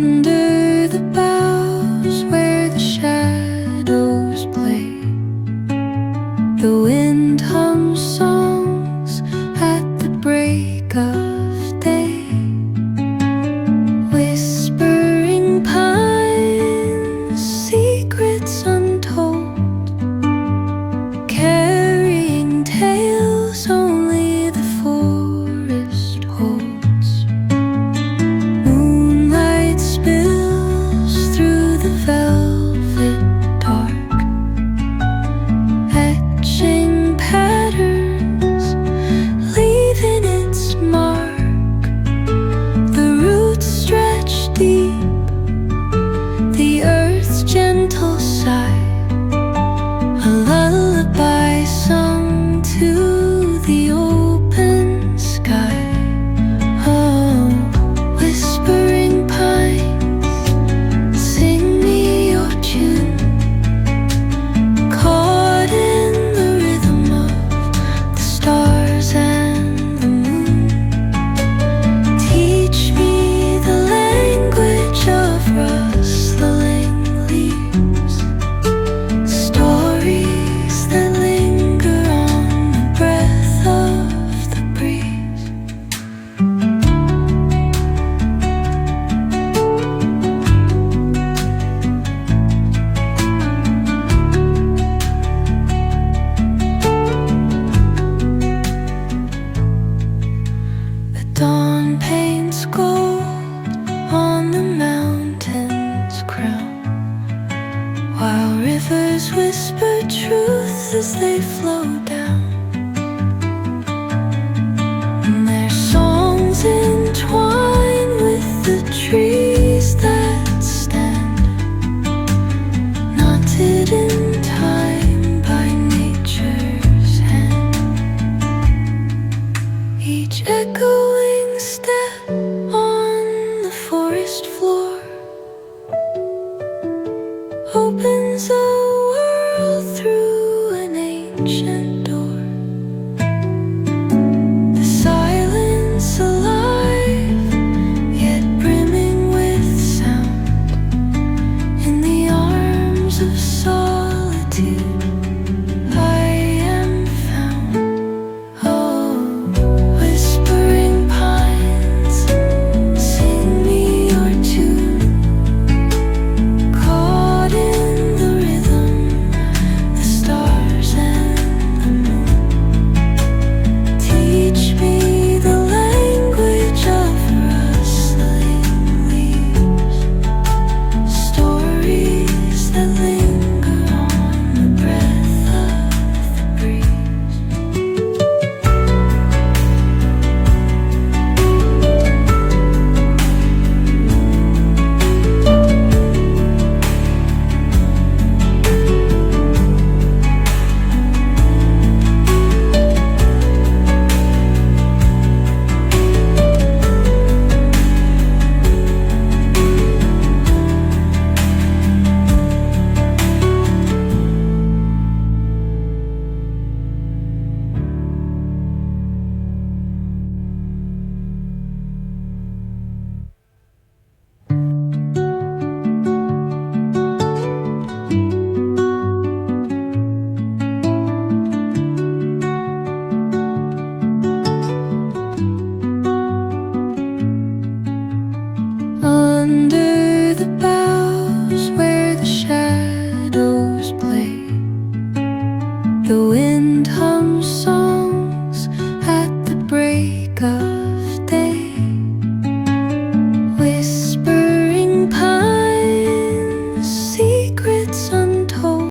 Under the boughs where the shadows play, the wind hums songs at the break of day. Whispering pines, secrets untold, carrying tales only the forest holds. Moonlight spills through the velvet dark, etching patterns, leaving its mark. The roots stretch deep, the earth's gentle sigh, a lullaby sung to the open sky. Oh, whispering pines, sing me your tune, caught in the rhythm of the stars and the moon. Teach me the language of rustling leaves, stories that linger on the breath of the breeze. The dawn paints gold on the mountain's crown, while rivers whisper truth as they flow down. And their songs entwine with the trees that stand, knotted in time by nature's hand. Each echoing step on the forest floor opens up